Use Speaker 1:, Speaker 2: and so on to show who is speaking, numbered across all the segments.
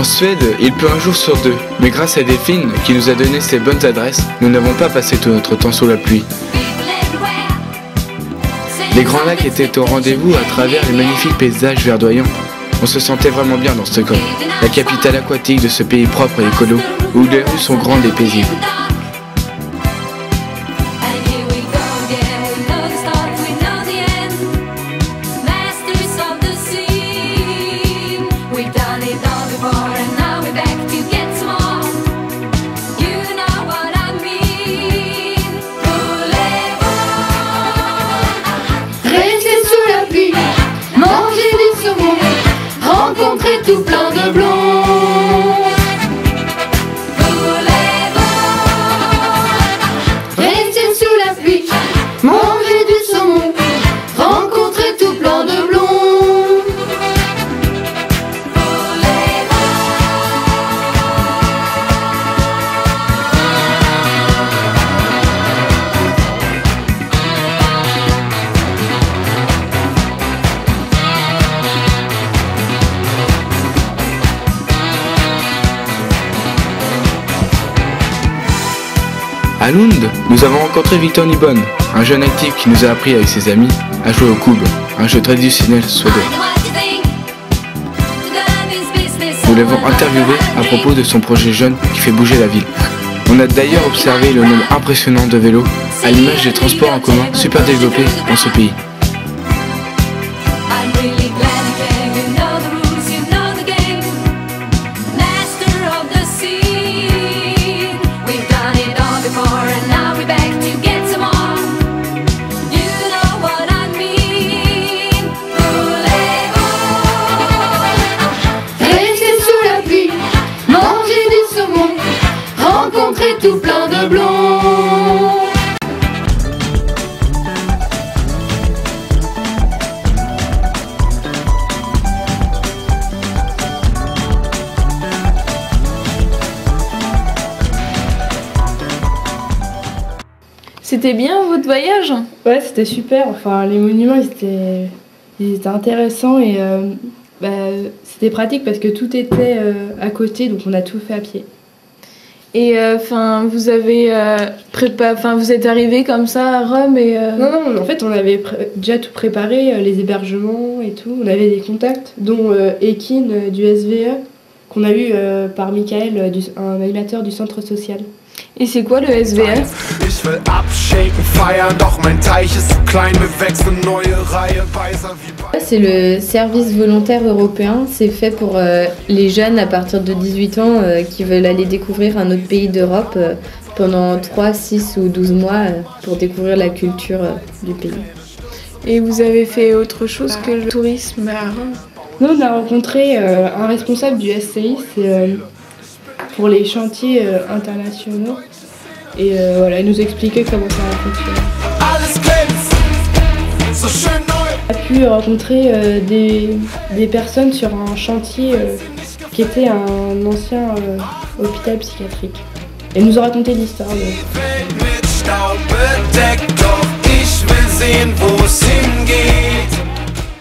Speaker 1: En Suède, il pleut un jour sur deux, mais grâce à Delphine, qui nous a donné ses bonnes adresses, nous n'avons pas passé tout notre temps sous la pluie. Les Grands Lacs étaient au rendez-vous à travers les magnifiques paysages verdoyants. On se sentait vraiment bien dans Stockholm, la capitale aquatique de ce pays propre et écolo, où les rues sont grandes et paisibles.
Speaker 2: Rencontrer tout plein de blonds. Rester sous la pluie, manger du saumon, rencontrer tout plein de blonds.
Speaker 1: À Lund, nous avons rencontré Victor Nibon, un jeune actif qui nous a appris avec ses amis à jouer au kub, un jeu traditionnel suédois. Nous l'avons interviewé à propos de son projet jeune qui fait bouger la ville. On a d'ailleurs observé le nombre impressionnant de vélos, à l'image des transports en commun super développés dans ce pays.
Speaker 2: Rencontrer tout plein de blonds.
Speaker 3: C'était bien votre voyage?
Speaker 4: Ouais, c'était super. Enfin, les monuments, ils étaient intéressants et c'était pratique parce que tout était à côté, donc on a tout fait à pied.
Speaker 3: Et vous avez vous êtes arrivé comme ça à Rome et
Speaker 4: Non, en fait, on avait déjà tout préparé, les hébergements et tout. On avait des contacts, dont Ekin du SVE, qu'on a eu par Michael, un animateur du centre social.
Speaker 3: Et c'est quoi le SVE?
Speaker 5: C'est le service volontaire européen. C'est fait pour les jeunes à partir de 18 ans qui veulent aller découvrir un autre pays d'Europe pendant 3, 6 ou 12 mois pour découvrir la culture du pays.
Speaker 3: Et vous avez fait autre chose que le tourisme à Rome?
Speaker 4: Nous, on a rencontré un responsable du SCI, c'est pour les chantiers internationaux. Et voilà, il nous expliquait comment ça fonctionnait. On a pu rencontrer des personnes sur un chantier qui était un ancien hôpital psychiatrique. Et ils nous ont raconté l'histoire.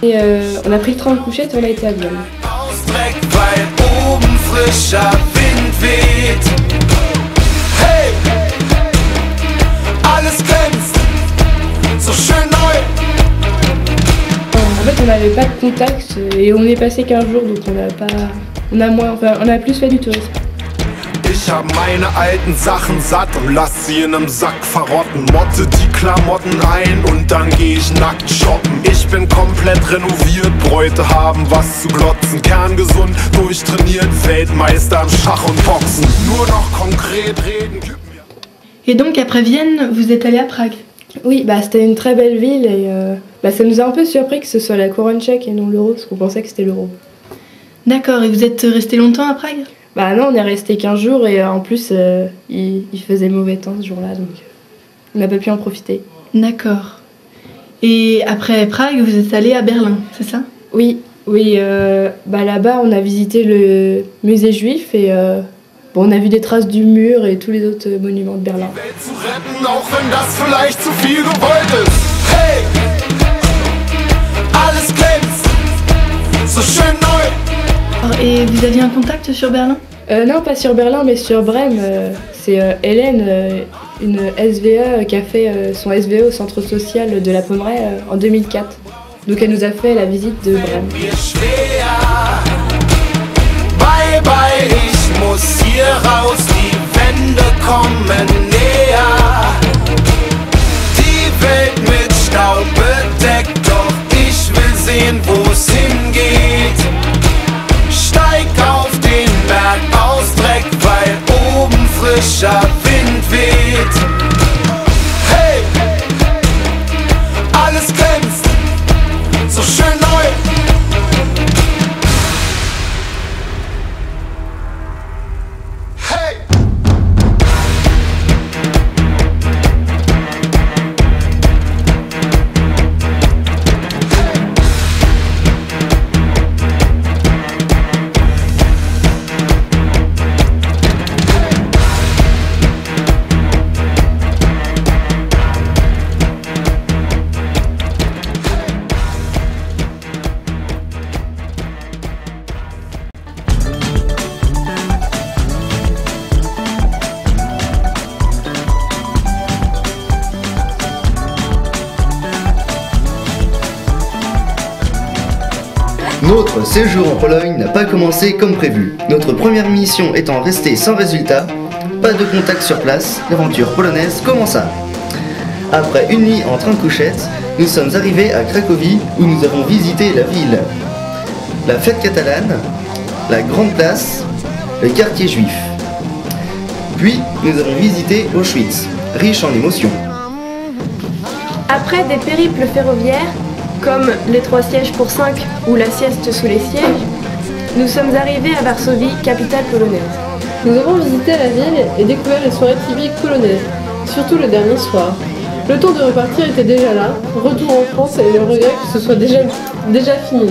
Speaker 4: Et on a pris le train de couchette et on a été à Vienne. En fait, on n'avait pas de contact et on est passé 15 jours, donc on a plus fait du tourisme.
Speaker 6: Ich hab meine alten Sachen satt und lass sie in nem Sack verrotten. Motte die Klamotten ein und dann geh ich nackt shoppen. Ich bin komplett renoviert, Bräute haben was zu glotzen. Kerngesund, durchtrainiert, Weltmeister im Schach und Boxen. Nur noch konkret reden.
Speaker 7: Et donc après Vienne, vous êtes allé à Prague?
Speaker 4: Oui, c'était une très belle ville et ça nous a un peu surpris que ce soit la couronne tchèque et non l'euro, parce qu'on pensait que c'était l'euro.
Speaker 7: D'accord, et vous êtes resté longtemps à Prague?
Speaker 4: Non, on est resté 15 jours et en plus il faisait mauvais temps ce jour-là, donc on n'a pas pu en profiter.
Speaker 7: D'accord. Et après Prague, vous êtes allé à Berlin, c'est ça?
Speaker 4: Oui, là-bas on a visité le musée juif et on a vu des traces du mur et tous les autres monuments de Berlin.
Speaker 7: Et vous aviez un contact sur Berlin?
Speaker 4: Non, pas sur Berlin, mais sur Brême. C'est Hélène, une SVE, qui a fait son SVE au centre social de la Pommeraye en 2004. Donc elle nous a fait la visite de Brême.
Speaker 6: Bye bye, ich muss hier raus, die Wände kommen näher. Die Welt mit Staub bedeckt, doch ich will sehen, wo's hingeht. Steig auf den Berg aus Dreck, weil oben frischer Wind weht. Hey, alles glänzt, so schön neu. Hey!
Speaker 8: Notre séjour en Pologne n'a pas commencé comme prévu. Notre première mission étant restée sans résultat, pas de contact sur place, l'aventure polonaise commença. Après une nuit en train de couchette, nous sommes arrivés à Cracovie où nous avons visité la ville. La fête catalane, la grande place, le quartier juif. Puis nous avons visité Auschwitz, riche en émotions.
Speaker 4: Après des périples ferroviaires, comme les 3 sièges pour 5 ou la sieste sous les sièges, nous sommes arrivés à Varsovie, capitale polonaise.
Speaker 9: Nous avons visité la ville et découvert les soirées typiques polonaises, surtout le dernier soir. Le temps de repartir était déjà là, retour en France et le regret que ce soit déjà fini.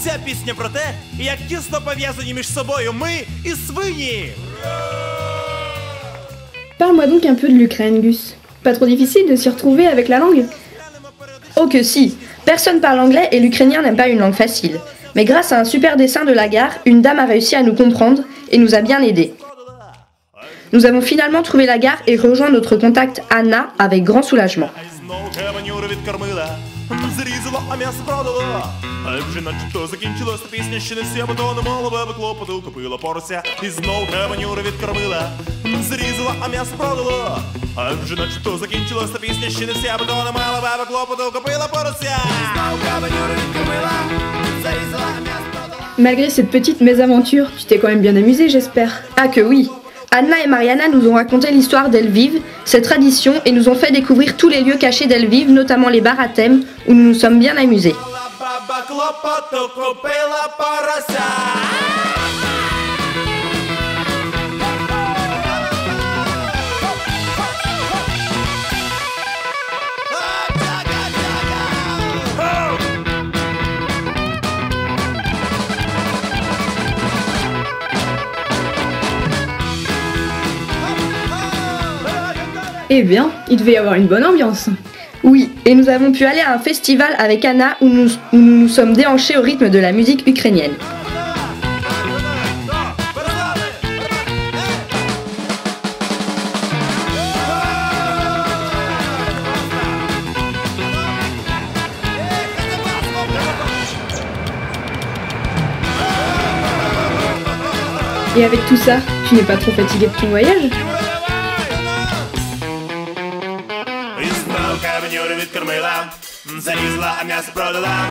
Speaker 10: Ця пісня про те, як тісно пов'язані між собою ми і свині.
Speaker 11: Parle-moi donc un peu de l'Ukraine, Gus. Pas trop difficile de s'y retrouver avec la langue?
Speaker 12: Oh que si. Personne parle anglais et l'ukrainien n'aime pas une langue facile. Mais grâce à un super dessin de la gare, une dame a réussi à nous comprendre et nous a bien aidés. Nous avons finalement trouvé la gare et rejoint notre contact Anna avec grand soulagement.
Speaker 10: Зрізала, а м'ясо продала. А вже начебто закінчилась та пісня, ще не вся, бо то не мало баби клопоту. Купила порося і знов каванюри відкормила. Зрізала, а м'ясо продала. А вже начебто закінчилась та пісня, ще не вся, бо то не мало баби клопоту. Купила порося. Знов каванюри відкормила. Зрізала, а м'ясо продала.
Speaker 11: Malgré cette petite mésaventure, tu t'es quand même bien amusé, j'espère.
Speaker 12: Ah que oui. Anna et Mariana nous ont raconté l'histoire d'Elviv, ses traditions et nous ont fait découvrir tous les lieux cachés d'Elviv, notamment les bars à thème où nous nous sommes bien amusés.
Speaker 11: Eh bien, il devait y avoir une bonne ambiance.
Speaker 12: Oui, et nous avons pu aller à un festival avec Anna où nous nous sommes déhanchés au rythme de la musique ukrainienne.
Speaker 11: Et avec tout ça, tu n'es pas trop fatigué de ton voyage?
Speaker 10: Із мелка в нюрі відкормила, залізла, а м'ясо продала.